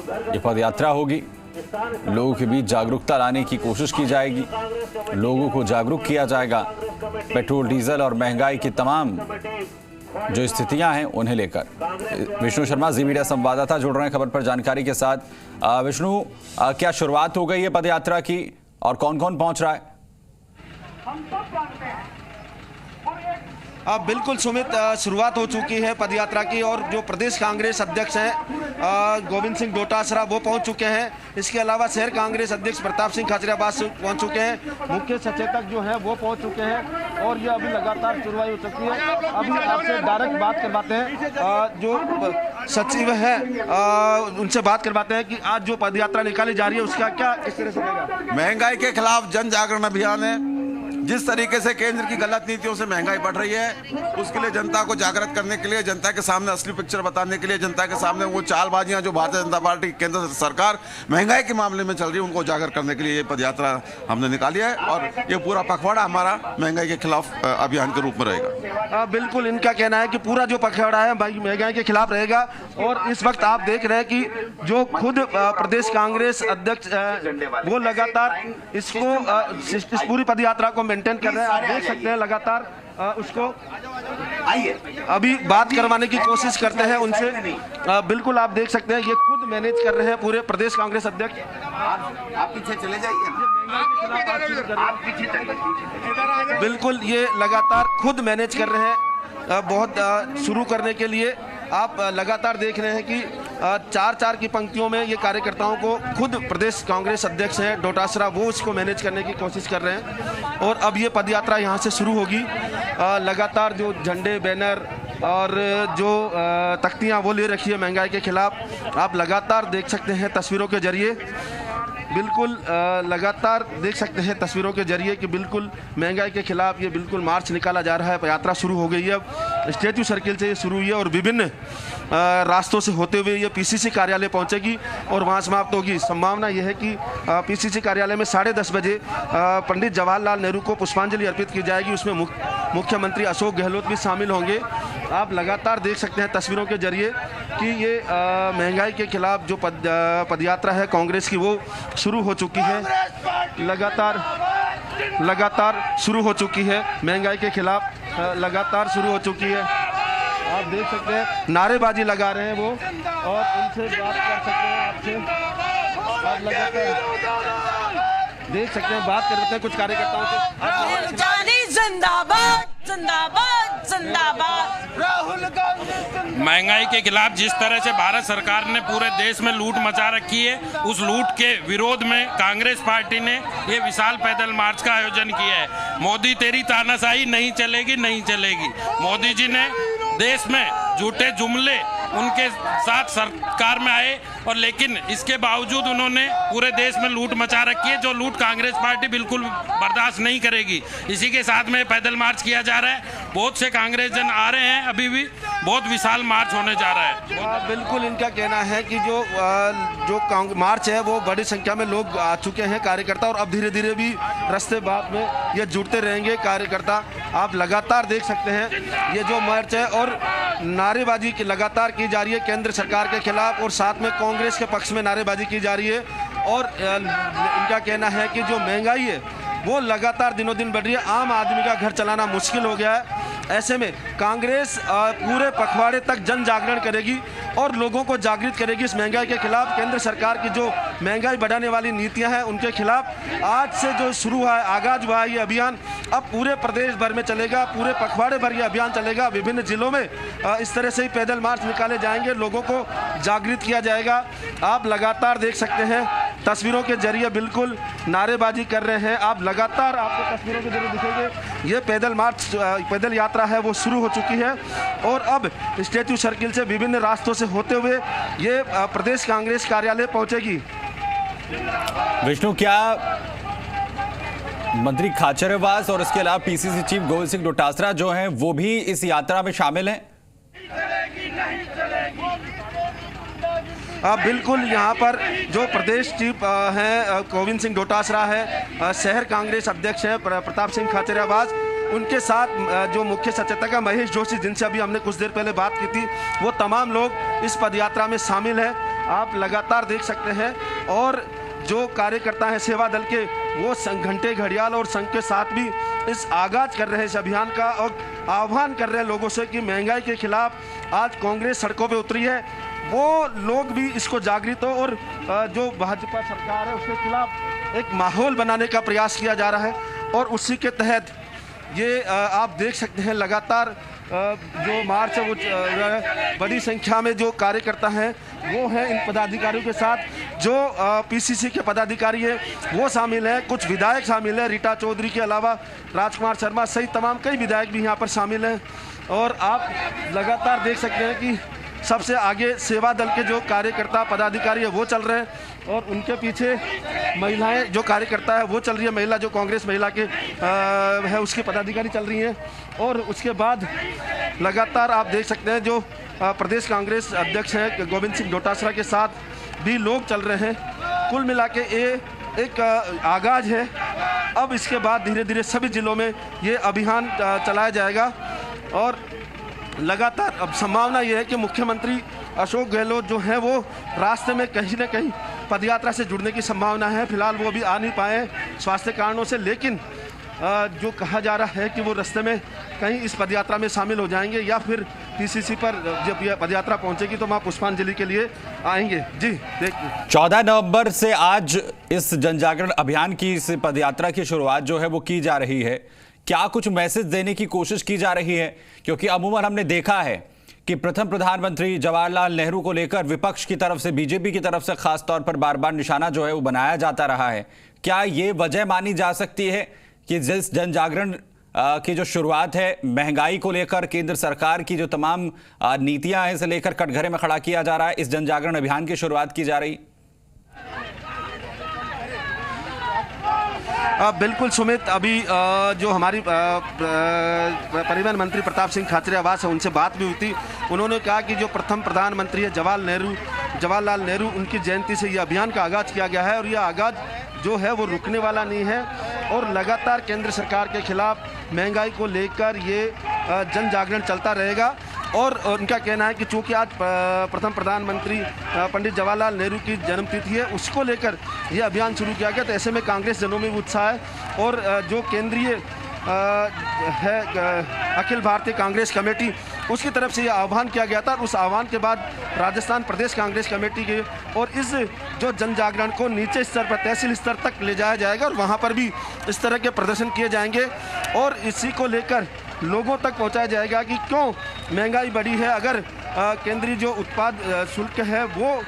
ये पदयात्रा होगी, लोगों के बीच जागरूकता लाने की कोशिश की जाएगी, लोगों को जागरूक किया जाएगा पेट्रोल डीजल और महंगाई की तमाम जो स्थितियां हैं उन्हें लेकर। विष्णु शर्मा जी मीडिया संवाददाता जुड़ रहे हैं खबर पर जानकारी के साथ। विष्णु, क्या शुरुआत हो गई है पदयात्रा की और कौन कौन पहुंच रहा है? बिल्कुल सुमित, शुरुआत हो चुकी है पदयात्रा की और जो प्रदेश कांग्रेस अध्यक्ष हैं गोविंद सिंह डोटासरा वो पहुंच चुके हैं। इसके अलावा शहर कांग्रेस अध्यक्ष प्रताप सिंह खाचरियावास पहुंच चुके हैं, मुख्य सचेतक जो है वो पहुंच चुके हैं और ये अभी लगातार शुरुआत हो चुकी है। अभी आपसे डायरेक्ट बात करवाते हैं, जो सचिव है उनसे बात करवाते हैं कि आज जो पदयात्रा निकाली जा रही है उसका क्या इस तरह से रहेगा। महंगाई के खिलाफ जन जागरण अभियान है। जिस तरीके से केंद्र की गलत नीतियों से महंगाई बढ़ रही है, उसके लिए जनता को जागृत करने के लिए, जनता के सामने असली पिक्चर बताने के लिए, जनता के सामने वो चालबाजियां जो भारतीय जनता पार्टी केंद्र सरकार महंगाई के मामले में चल रही है उनको उजागर करने के लिए ये पदयात्रा हमने निकाली है और ये पूरा पखवाड़ा हमारा महंगाई के खिलाफ अभियान के रूप में रहेगा। बिल्कुल, इनका कहना है कि पूरा जो पखवाड़ा है महंगाई के खिलाफ रहेगा और इस वक्त आप देख रहे हैं कि जो खुद प्रदेश कांग्रेस अध्यक्ष वो लगातार इसको इस पूरी पदयात्रा को मेंटेन कर रहे हैं। आप देख सकते हैं लगातार उसको अभी बात करवाने की कोशिश करते हैं उनसे। बिल्कुल आप देख सकते हैं ये खुद मैनेज कर रहे हैं पूरे प्रदेश कांग्रेस अध्यक्ष। आप पीछे चले जाइए, बिल्कुल ये लगातार खुद मैनेज कर रहे हैं बहुत शुरू करने के लिए। आप लगातार देख रहे हैं कि चार की पंक्तियों में ये कार्यकर्ताओं को खुद प्रदेश कांग्रेस अध्यक्ष हैं डोटासरा वो इसको मैनेज करने की कोशिश कर रहे हैं और अब ये पदयात्रा यहाँ से शुरू होगी। लगातार जो झंडे बैनर और जो तख्तियाँ वो ले रखी है महंगाई के खिलाफ, आप लगातार देख सकते हैं तस्वीरों के जरिए। बिल्कुल लगातार देख सकते हैं तस्वीरों के जरिए कि बिल्कुल महंगाई के खिलाफ ये बिल्कुल मार्च निकाला जा रहा है। यात्रा शुरू हो गई है, अब स्टैच्यू सर्किल से ये शुरू हुई है और विभिन्न रास्तों से होते हुए ये पीसीसी कार्यालय पहुंचेगी और वहां समाप्त होगी। संभावना यह है कि पीसीसी कार्यालय में 10:30 बजे पंडित जवाहरलाल नेहरू को पुष्पांजलि अर्पित की जाएगी। उसमें मुख्यमंत्री अशोक गहलोत भी शामिल होंगे। आप लगातार देख सकते हैं तस्वीरों के जरिए कि ये महंगाई के खिलाफ जो पदयात्रा है कांग्रेस की वो शुरू हो चुकी है। लगातार शुरू हो चुकी है महंगाई के खिलाफ, लगातार शुरू हो चुकी है। आप देख सकते हैं नारेबाजी लगा रहे हैं वो और उनसे बात कर सकते हैं आपसे। आप लगातार देख सकते हैं, बात कर लेते हैं कुछ कार्यकर्ताओं से। जिंदाबाद जिंदाबाद जिंदाबाद। राहुल गांधी महंगाई के खिलाफ जिस तरह से भारत सरकार ने पूरे देश में लूट मचा रखी है, उस लूट के विरोध में कांग्रेस पार्टी ने ये विशाल पैदल मार्च का आयोजन किया है। मोदी तेरी तानाशाही नहीं चलेगी, नहीं चलेगी। मोदी जी ने देश में झूठे जुमले उनके साथ सरकार में आए और लेकिन इसके बावजूद उन्होंने पूरे देश में लूट मचा रखी है, जो लूट कांग्रेस पार्टी बिल्कुल बर्दाश्त नहीं करेगी। इसी के साथ में पैदल मार्च किया जा रहा है। बहुत से कांग्रेस जन आ रहे हैं, अभी भी बहुत विशाल मार्च होने जा रहा है। बिल्कुल इनका कहना है कि जो मार्च है वो बड़ी संख्या में लोग आ चुके हैं कार्यकर्ता और अब धीरे धीरे भी रास्ते बाद में ये जुड़ते रहेंगे कार्यकर्ता। आप लगातार देख सकते हैं ये जो मार्च है और नारेबाजी की लगातार की जा रही है केंद्र सरकार के खिलाफ और साथ में कांग्रेस के पक्ष में नारेबाजी की जा रही है। और इनका कहना है कि जो महंगाई है वो लगातार दिनों दिन बढ़ रही है, आम आदमी का घर चलाना मुश्किल हो गया है। ऐसे में कांग्रेस पूरे पखवाड़े तक जन जागरण करेगी और लोगों को जागृत करेगी इस महंगाई के खिलाफ। केंद्र सरकार की जो महंगाई बढ़ाने वाली नीतियां हैं उनके खिलाफ आज से जो शुरू हुआ है, आगाज हुआ है ये अभियान, अब पूरे प्रदेश भर में चलेगा, पूरे पखवाड़े भर ये अभियान चलेगा। विभिन्न जिलों में इस तरह से ही पैदल मार्च निकाले जाएंगे, लोगों को जागृत किया जाएगा। आप लगातार देख सकते हैं तस्वीरों के जरिए बिल्कुल नारेबाजी कर रहे हैं। आप लगातार आपको तस्वीरों के जरिए दिखेंगे ये पैदल मार्च पैदल यात्रा है वो शुरू हो चुकी है और अब स्टैच्यू सर्किल से विभिन्न रास्तों से होते हुए ये प्रदेश कांग्रेस कार्यालय पहुंचेगी। विष्णु, क्या मंत्री खाचरियावास और इसके अलावा पीसीसी चीफ गोविंद सिंह डोटासरा जो हैं वो भी इस यात्रा में शामिल हैं? बिल्कुल, यहाँ पर जो प्रदेश चीफ हैं गोविंद सिंह डोटासरा है, शहर कांग्रेस अध्यक्ष है प्रताप सिंह खाचरियावास, उनके साथ जो मुख्य सचेतक है महेश जोशी जिनसे अभी हमने कुछ देर पहले बात की थी, वो तमाम लोग इस पदयात्रा में शामिल हैं। आप लगातार देख सकते हैं। और जो कार्यकर्ता हैं सेवा दल के, वो घंटे घड़ियाल और संघ के साथ भी इस आगाज कर रहे हैं इस अभियान का, और आह्वान कर रहे हैं लोगों से कि महंगाई के खिलाफ आज कांग्रेस सड़कों पे उतरी है, वो लोग भी इसको जागृत हो और जो भाजपा सरकार है उसके खिलाफ एक माहौल बनाने का प्रयास किया जा रहा है। और उसी के तहत ये आप देख सकते हैं लगातार जो मार्च है वो बड़ी संख्या में जो कार्यकर्ता हैं वो हैं इन पदाधिकारियों के साथ। जो पीसीसी के पदाधिकारी हैं वो शामिल हैं, कुछ विधायक शामिल हैं, रीटा चौधरी के अलावा राजकुमार शर्मा सहित तमाम कई विधायक भी यहाँ पर शामिल हैं। और आप लगातार देख सकते हैं कि सबसे आगे सेवा दल के जो कार्यकर्ता पदाधिकारी है वो चल रहे हैं, और उनके पीछे महिलाएं जो कार्यकर्ता है वो चल रही है, महिला जो कांग्रेस महिला के है उसके पदाधिकारी चल रही हैं। और उसके बाद लगातार आप देख सकते हैं जो प्रदेश कांग्रेस अध्यक्ष हैं गोविंद सिंह डोटासरा के साथ भी लोग चल रहे हैं। कुल मिला के ये एक आगाज है। अब इसके बाद धीरे धीरे सभी जिलों में ये अभियान चलाया जाएगा। और लगातार अब संभावना ये है कि मुख्यमंत्री अशोक गहलोत जो हैं वो रास्ते में कहीं ना कहीं पदयात्रा से जुड़ने की संभावना है। फिलहाल वो भी आ नहीं पाए स्वास्थ्य कारणों से, लेकिन जो कहा जा रहा है कि वो रास्ते में कहीं इस पदयात्रा में शामिल हो जाएंगे या फिर पीसीसी पर जब यह पदयात्रा पहुंचेगी तो वहाँ पुष्पांजलि के लिए आएंगे। जी देखिए 14 नवंबर से आज इस जन जागरण अभियान की इस पदयात्रा की शुरुआत जो है वो की जा रही है। क्या कुछ मैसेज देने की कोशिश की जा रही है? क्योंकि अमूमन हमने देखा है कि प्रथम प्रधानमंत्री जवाहरलाल नेहरू को लेकर विपक्ष की तरफ से, बीजेपी की तरफ से खास तौर पर बार बार निशाना जो है वो बनाया जाता रहा है। क्या ये वजह मानी जा सकती है कि जिस जन जागरण की जो शुरुआत है महंगाई को लेकर केंद्र सरकार की जो तमाम नीतियां हैं इसे लेकर कटघरे में खड़ा किया जा रहा है, इस जन जागरण अभियान की शुरुआत की जा रही? बिल्कुल सुमित, अभी जो हमारी परिवहन मंत्री प्रताप सिंह खाचरियावास है उनसे बात भी हुई थी। उन्होंने कहा कि जो प्रथम प्रधानमंत्री है जवाहरलाल नेहरू उनकी जयंती से ये अभियान का आगाज किया गया है, और यह आगाज जो है वो रुकने वाला नहीं है। और लगातार केंद्र सरकार के खिलाफ महंगाई को लेकर ये जन जागरण चलता रहेगा। और उनका कहना है कि चूंकि आज प्रथम प्रधानमंत्री पंडित जवाहरलाल नेहरू की जन्मतिथि है, उसको लेकर ये अभियान शुरू किया गया। तो ऐसे में कांग्रेस जनों में भी उत्साह है। और जो केंद्रीय है अखिल भारतीय कांग्रेस कमेटी, उसकी तरफ से ये आह्वान किया गया था। उस आह्वान के बाद राजस्थान प्रदेश कांग्रेस कमेटी के और इस जो जन जागरण को नीचे स्तर पर तहसील स्तर तक ले जाया जाएगा, और वहाँ पर भी इस तरह के प्रदर्शन किए जाएंगे। और इसी को लेकर लोगों तक पहुंचाया जाएगा कि क्यों महंगाई बढ़ी है। अगर केंद्रीय जो उत्पाद शुल्क है वो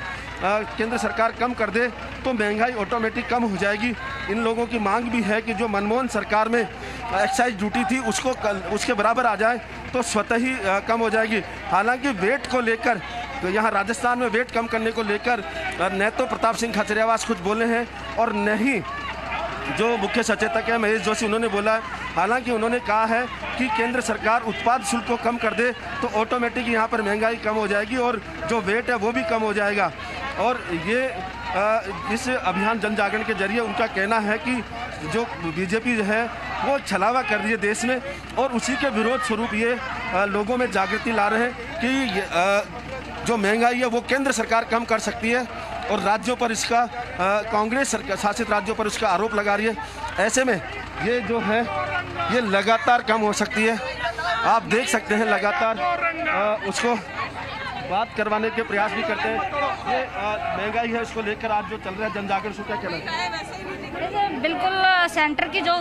केंद्र सरकार कम कर दे तो महंगाई ऑटोमेटिक कम हो जाएगी। इन लोगों की मांग भी है कि जो मनमोहन सरकार में एक्साइज ड्यूटी थी उसको उसके बराबर आ जाए तो स्वतः ही कम हो जाएगी। हालांकि वेट को लेकर तो यहाँ राजस्थान में वेट कम करने को लेकर न तो प्रताप सिंह खाचरियावास कुछ बोले हैं और न ही जो मुख्य सचेतक है महेश जोशी उन्होंने बोला। हालांकि उन्होंने कहा है कि केंद्र सरकार उत्पाद शुल्क को कम कर दे तो ऑटोमेटिक यहाँ पर महंगाई कम हो जाएगी और जो वेट है वो भी कम हो जाएगा। और ये इस अभियान जन जागरण के जरिए उनका कहना है कि जो बीजेपी है वो छलावा कर रही है देश में, और उसी के विरोध स्वरूप ये लोगों में जागृति ला रहे हैं कि जो महंगाई है वो केंद्र सरकार कम कर सकती है और राज्यों पर इसका कांग्रेस सरकार शासित राज्यों पर इसका आरोप लगा रही है। ऐसे में ये जो है ये लगातार कम हो सकती है। आप देख सकते हैं लगातार उसको बात करवाने के प्रयास भी करते हैं। ये महंगाई है उसको लेकर आज जो चल रहा है जन जागरण, क्या कहना है? बिल्कुल सेंटर की जो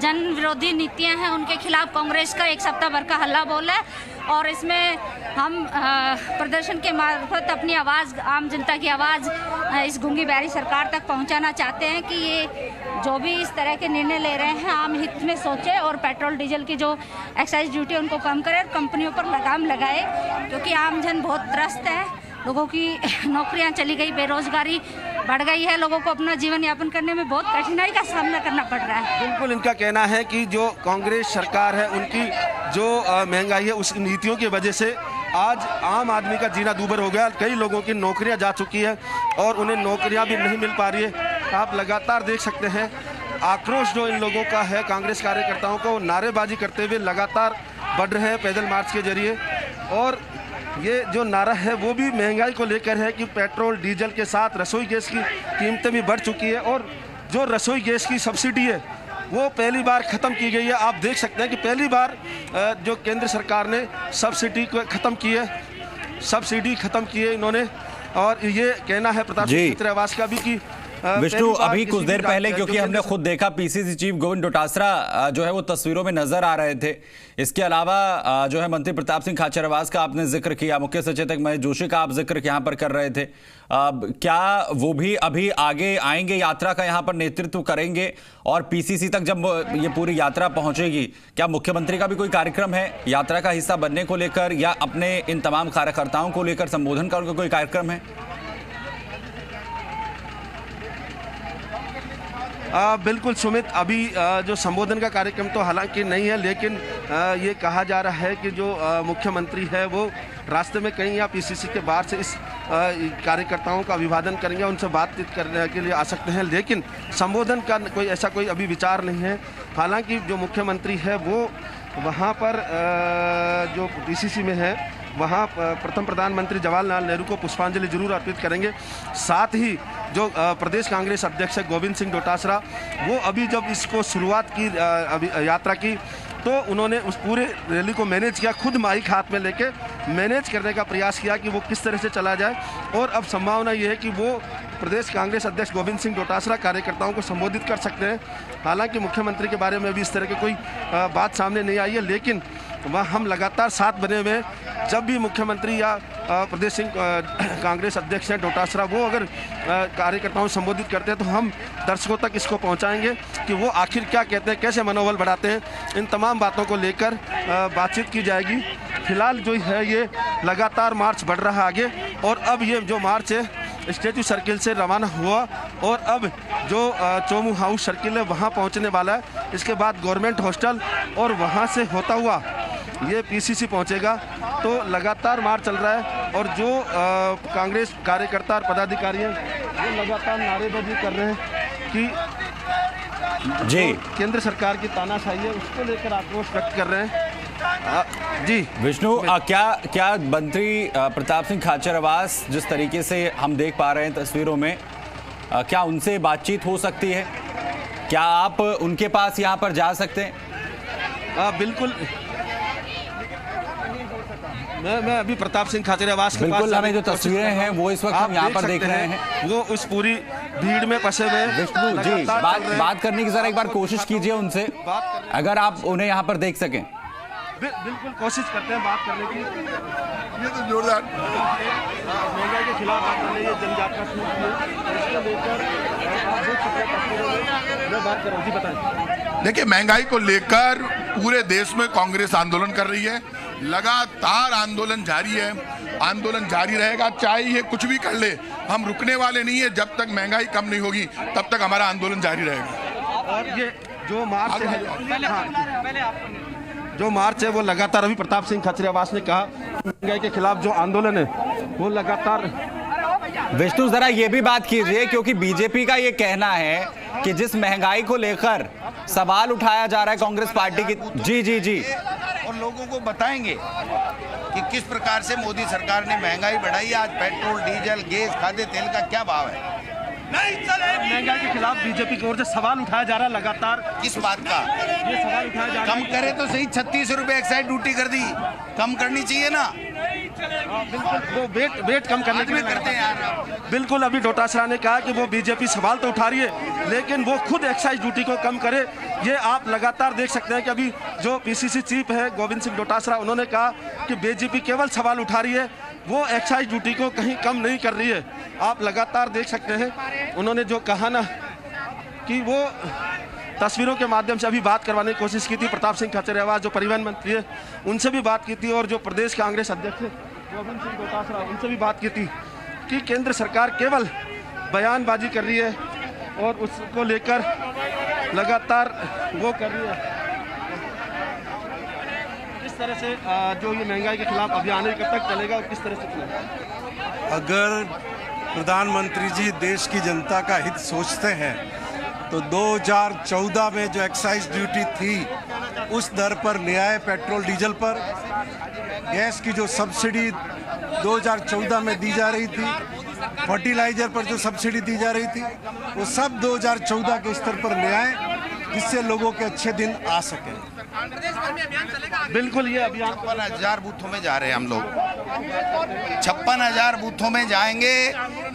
जन विरोधी नीतियां हैं उनके खिलाफ कांग्रेस का एक सप्ताह भर का हल्ला बोल है, और इसमें हम प्रदर्शन के मार्फत अपनी आवाज़, आम जनता की आवाज़ इस गूंगी बहरी सरकार तक पहुंचाना चाहते हैं कि ये जो भी इस तरह के निर्णय ले रहे हैं आम हित में सोचे और पेट्रोल डीजल की जो एक्साइज ड्यूटी उनको कम करे और कंपनियों पर लगाम लगाए, क्योंकि आम जन बहुत त्रस्त है। लोगों की नौकरियां चली गई, बेरोजगारी बढ़ गई है, लोगों को अपना जीवन यापन करने में बहुत कठिनाई का सामना करना पड़ रहा है। बिल्कुल इनका कहना है कि जो कांग्रेस सरकार है उनकी जो महंगाई है उस नीतियों की वजह से आज आम आदमी का जीना दूभर हो गया। कई लोगों की नौकरियां जा चुकी है और उन्हें नौकरियां भी नहीं मिल पा रही है। आप लगातार देख सकते हैं आक्रोश जो इन लोगों का है, कांग्रेस कार्यकर्ताओं को नारेबाजी करते हुए लगातार बढ़ रहे हैं पैदल मार्च के जरिए। और ये जो नारा है वो भी महंगाई को लेकर है कि पेट्रोल डीजल के साथ रसोई गैस की कीमतें भी बढ़ चुकी है और जो रसोई गैस की सब्सिडी है वो पहली बार ख़त्म की गई है। आप देख सकते हैं कि पहली बार जो केंद्र सरकार ने सब्सिडी को ख़त्म की है, सब्सिडी ख़त्म की है इन्होंने। और ये कहना है प्रताप सिंह खाचरियावास का भी कि विष्णु, अभी कुछ देर पहले क्योंकि हमने खुद देखा पीसीसी चीफ गोविंद डोटासरा जो है वो तस्वीरों में नजर आ रहे थे। इसके अलावा जो है मंत्री प्रताप सिंह खाचरियावास का आपने जिक्र किया, मुख्य सचेतक महेश जोशी का आप जिक्र यहाँ पर कर रहे थे। क्या वो भी अभी आगे आएंगे, यात्रा का यहाँ पर नेतृत्व करेंगे और पीसीसी तक जब ये पूरी यात्रा पहुंचेगी, क्या मुख्यमंत्री का भी कोई कार्यक्रम है यात्रा का हिस्सा बनने को लेकर या अपने इन तमाम कार्यकर्ताओं को लेकर संबोधन का उनका कोई कार्यक्रम है? बिल्कुल सुमित, अभी जो संबोधन का कार्यक्रम तो हालांकि नहीं है, लेकिन ये कहा जा रहा है कि जो मुख्यमंत्री है वो रास्ते में कहीं या पीसीसी के बाहर से इस कार्यकर्ताओं का अभिवादन करेंगे, उनसे बातचीत करने के लिए आ सकते हैं, लेकिन संबोधन का कोई अभी विचार नहीं है। हालांकि जो मुख्यमंत्री है वो वहाँ पर जो पीसीसी में है वहाँ प्रथम प्रधानमंत्री जवाहरलाल नेहरू को पुष्पांजलि जरूर अर्पित करेंगे। साथ ही जो प्रदेश कांग्रेस अध्यक्ष है गोविंद सिंह डोटासरा, वो अभी जब इसको शुरुआत की यात्रा की तो उन्होंने उस पूरे रैली को मैनेज किया, खुद माइक हाथ में लेके मैनेज करने का प्रयास किया कि वो किस तरह से चला जाए। और अब संभावना ये है कि वो प्रदेश कांग्रेस अध्यक्ष गोविंद सिंह डोटासरा कार्यकर्ताओं को संबोधित कर सकते हैं। हालांकि मुख्यमंत्री के बारे में भी इस तरह की कोई बात सामने नहीं आई है, लेकिन वह हम लगातार साथ बने हुए हैं। जब भी मुख्यमंत्री या प्रदेश कांग्रेस अध्यक्ष हैं डोटासरा, वो अगर कार्यकर्ताओं को संबोधित करते हैं तो हम दर्शकों तक इसको पहुंचाएंगे कि वो आखिर क्या कहते हैं, कैसे मनोबल बढ़ाते हैं। इन तमाम बातों को लेकर बातचीत की जाएगी। फिलहाल जो है ये लगातार मार्च बढ़ रहा है आगे, और अब ये जो मार्च है स्टैचू सर्किल से रवाना हुआ और अब जो चोमू हाउस सर्किल है वहाँ पहुँचने वाला है। इसके बाद गवर्नमेंट हॉस्टल और वहाँ से होता हुआ ये पीसीसी पहुँचेगा। तो लगातार मार्च चल रहा है और जो कांग्रेस कार्यकर्ता और पदाधिकारी हैं वो लगातार नारेबाजी कर रहे हैं कि जी केंद्र सरकार की तानाशाही है उसको लेकर आक्रोश व्यक्त कर रहे हैं। जी विष्णु, क्या मंत्री प्रताप सिंह खाचरियावास जिस तरीके से हम देख पा रहे हैं तस्वीरों में, क्या उनसे बातचीत हो सकती है? क्या आप उनके पास यहाँ पर जा सकते हैं? बिल्कुल, मैं अभी प्रताप सिंह खाचरियावास के बिल्कुल, हमें जो तस्वीरें हैं वो इस वक्त हम यहाँ पर देख रहे हैं, वो उस पूरी भीड़ में फंसे हुए। विष्णु जी, बात करने की जरा एक बार कोशिश कीजिए उनसे, अगर आप उन्हें यहाँ पर देख सकें। बिल्कुल कोशिश करते हैं बात करने की। ये तो जोरदार महंगाई के खिलाफ बात करने, ये जनजागरण शुरू की लेकर मैं बात कर रहा हूँ। जी बताएं। देखिए, महंगाई को लेकर पूरे देश में कांग्रेस आंदोलन कर रही है, लगातार आंदोलन जारी है, आंदोलन जारी रहेगा, चाहे ये कुछ भी कर ले, हम रुकने वाले नहीं है। जब तक महंगाई कम नहीं होगी तब तक हमारा आंदोलन जारी रहेगा। और ये जो मार्च है, जो मार्च है वो लगातार, अभी प्रताप सिंह खाचरियावास ने कहा महंगाई के खिलाफ जो आंदोलन है वो लगातार। विष्णु जरा ये भी बात कीजिए, क्योंकि बीजेपी का ये कहना है कि जिस महंगाई को लेकर सवाल उठाया जा रहा है कांग्रेस पार्टी की। जी जी जी, और लोगों को बताएंगे कि किस प्रकार से मोदी सरकार ने महंगाई बढ़ाई। आज पेट्रोल, डीजल, गैस, खाद्य तेल का क्या भाव है? महंगाई के खिलाफ बीजेपी की ओर से सवाल उठाया जा रहा है लगातार। किस बात का? ये सवाल उठाया जा रहा है। कम करे तो सही, 36 रुपए एक्साइज ड्यूटी कर दी, कम करनी चाहिए ना। बिल्कुल, वो वेट कम करने के लिए करते हैं यार। बिल्कुल, अभी डोटासरा ने कहा कि वो बीजेपी सवाल तो उठा रही है लेकिन वो खुद एक्साइज ड्यूटी को कम करे। ये आप लगातार देख सकते हैं कि अभी जो पीसीसी चीफ है गोविंद सिंह डोटासरा, उन्होंने कहा कि बीजेपी केवल सवाल उठा रही है, वो एक्साइज ड्यूटी को कहीं कम नहीं कर रही है। आप लगातार देख सकते हैं उन्होंने जो कहा ना कि वो तस्वीरों के माध्यम से अभी बात करवाने की कोशिश की थी। प्रताप सिंह खाचरियावास जो परिवहन मंत्री है उनसे भी बात की थी, और जो प्रदेश कांग्रेस अध्यक्ष है गोविंद सिंह डोटासरा, उनसे भी बात की थी कि केंद्र सरकार केवल बयानबाजी कर रही है और उसको लेकर लगातार वो कर रही है। इस तरह से जो ये महंगाई के खिलाफ अभियान कब तक चलेगा और किस तरह से चलेगा? अगर प्रधानमंत्री जी देश की जनता का हित सोचते हैं तो 2014 में जो एक्साइज ड्यूटी थी उस दर पर ले आए पेट्रोल डीजल पर। गैस की जो सब्सिडी 2014 में दी जा रही थी, फर्टिलाइजर पर जो सब्सिडी दी जा रही थी, वो सब 2014 के स्तर पर ले आए, जिससे लोगों के अच्छे दिन आ सके। बिल्कुल, ये अभियान 56,000 बूथों में जा रहे हैं हम लोग। 56,000 बूथों में जाएंगे,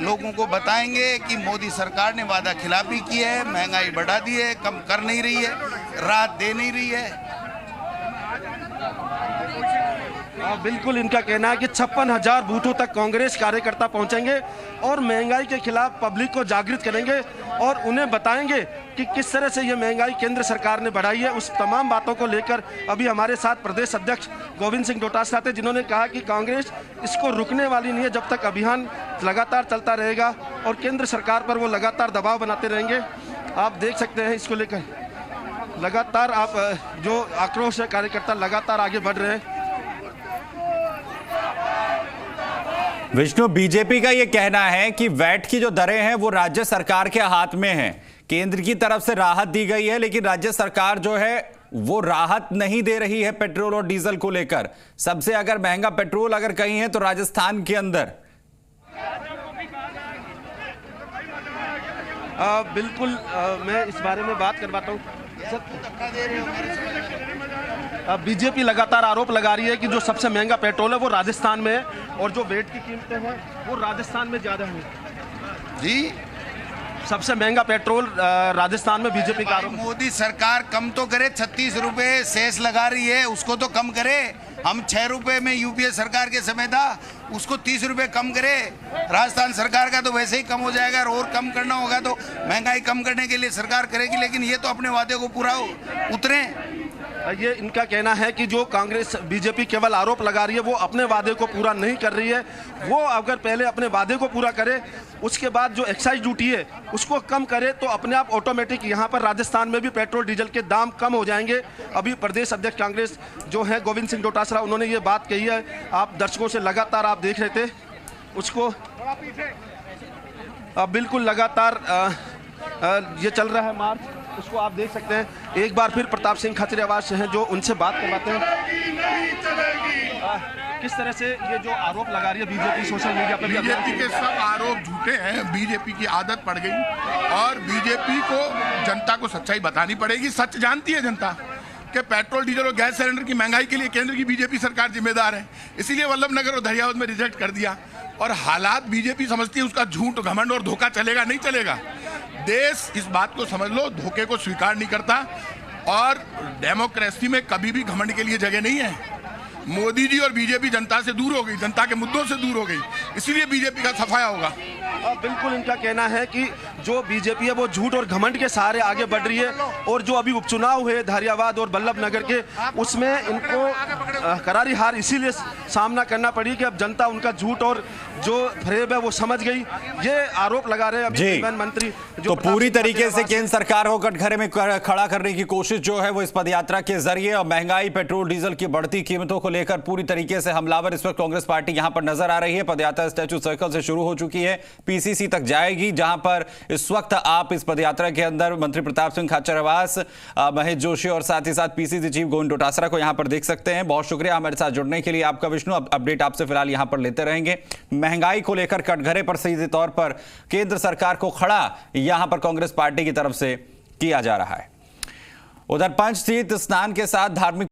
लोगों को बताएंगे कि मोदी सरकार ने वादा खिलाफी की है, महंगाई बढ़ा दी है, कम कर नहीं रही है, राहत दे नहीं रही है। बिल्कुल, इनका कहना है कि 56,000 बूथों तक कांग्रेस कार्यकर्ता पहुंचेंगे और महंगाई के खिलाफ पब्लिक को जागृत करेंगे और उन्हें बताएंगे कि किस तरह से ये महंगाई केंद्र सरकार ने बढ़ाई है। उस तमाम बातों को लेकर अभी हमारे साथ प्रदेश अध्यक्ष गोविंद सिंह डोटासरा थे, जिन्होंने कहा कि कांग्रेस इसको रुकने वाली नहीं है जब तक अभियान लगातार चलता रहेगा और केंद्र सरकार पर वो लगातार दबाव बनाते रहेंगे। आप देख सकते हैं इसको लेकर लगातार आप जो आक्रोश है, कार्यकर्ता लगातार आगे बढ़ रहे हैं। विष्णु, बीजेपी का ये कहना है कि वैट की जो दरें हैं वो राज्य सरकार के हाथ में हैं। केंद्र की तरफ से राहत दी गई है, लेकिन राज्य सरकार जो है वो राहत नहीं दे रही है पेट्रोल और डीजल को लेकर। सबसे अगर महंगा पेट्रोल अगर कहीं है तो राजस्थान के अंदर। बिल्कुल, मैं इस बारे में बात करवाता हूँ। बीजेपी लगातार आरोप लगा रही है कि जो सबसे महंगा पेट्रोल है वो राजस्थान में है और जो वेट की कीमतें हैं वो राजस्थान में ज्यादा हैं। जी, सबसे महंगा पेट्रोल राजस्थान में बीजेपी का आरोप। मोदी सरकार कम तो करे, 36 रुपए सेस लगा रही है, उसको तो कम करे। हम 6 रुपए में यूपीए सरकार के समय था, उसको 30 रुपए कम करे। राजस्थान सरकार का तो वैसे ही कम हो जाएगा और कम करना होगा तो महंगाई कम करने के लिए सरकार करेगी, लेकिन ये तो अपने वादे को पूरा उतरे। ये इनका कहना है कि जो कांग्रेस बीजेपी केवल आरोप लगा रही है वो अपने वादे को पूरा नहीं कर रही है। वो अगर पहले अपने वादे को पूरा करे, उसके बाद जो एक्साइज ड्यूटी है उसको कम करे तो अपने आप ऑटोमेटिक यहाँ पर राजस्थान में भी पेट्रोल डीजल के दाम कम हो जाएंगे। अभी प्रदेश अध्यक्ष कांग्रेस जो है गोविंद सिंह डोटासरा, उन्होंने ये बात कही है। आप दर्शकों से लगातार आप देख रहे थे उसको, बिल्कुल लगातार ये चल रहा है मार्च, उसको आप देख सकते हैं। एक बार फिर प्रताप सिंह खाचरियावास से हैं जो उनसे बात करवाते हैं। किस तरह से ये जो आरोप लगा रही है बीजेपी सोशल मीडिया पर? बीजेपी के सब आरोप झूठे हैं। बीजेपी की आदत पड़ गई और बीजेपी को जनता को सच्चाई बतानी पड़ेगी। सच जानती है जनता कि पेट्रोल डीजल और गैस सिलेंडर की महंगाई के लिए केंद्र की बीजेपी सरकार जिम्मेदार है। इसीलिए वल्लभनगर और दरियावद में रिजेक्ट कर दिया और हालात बीजेपी समझती है उसका झूठ, घमंड और धोखा चलेगा नहीं चलेगा। देश इस बात को समझ लो, धोखे को स्वीकार नहीं करता और डेमोक्रेसी में कभी भी घमंड के लिए जगह नहीं है। मोदी जी और बीजेपी जनता से दूर हो गई, जनता के मुद्दों से दूर हो गई, इसीलिए बीजेपी का सफाया होगा। बिल्कुल, इनका कहना है कि जो बीजेपी है वो झूठ और घमंड के सहारे आगे बढ़ रही है और जो अभी उपचुनाव हुए धारियावाद और बल्लभनगर के, उसमें इनको करारी हार इसीलिए सामना करना पड़ी कि अब जनता उनका झूठ और जो फरेब है वो समझ गई। ये आरोप लगा रहे हैं अभी परिवहन मंत्री तो पूरी तरीके से केंद्र सरकार को कटघरे में खड़ा करने की कोशिश जो है वो इस पदयात्रा के जरिए और महंगाई, पेट्रोल डीजल की बढ़ती कीमतों को लेकर पूरी तरीके से हमलावर इस वक्त कांग्रेस पार्टी यहां पर नजर आ रही है। पदयात्रा स्टैच्यू सर्कल से शुरू हो चुकी है, पीसीसी तक जाएगी, जहां पर इस वक्त आप इस पदयात्रा के अंदर मंत्री प्रताप सिंह खाचरियावास, महेश जोशी और साथ ही साथ पीसीसी चीफ गोविंद डोटासरा को यहां पर देख सकते हैं। बहुत शुक्रिया हमारे साथ जुड़ने के लिए आपका विष्णु। अपडेट आपसे फिलहाल यहां पर लेते रहेंगे। महंगाई को लेकर कटघरे पर सीधे तौर पर केंद्र सरकार को खड़ा यहां पर कांग्रेस पार्टी की तरफ से किया जा रहा है। उधर पंचतीर्थ स्नान के साथ धार्मिक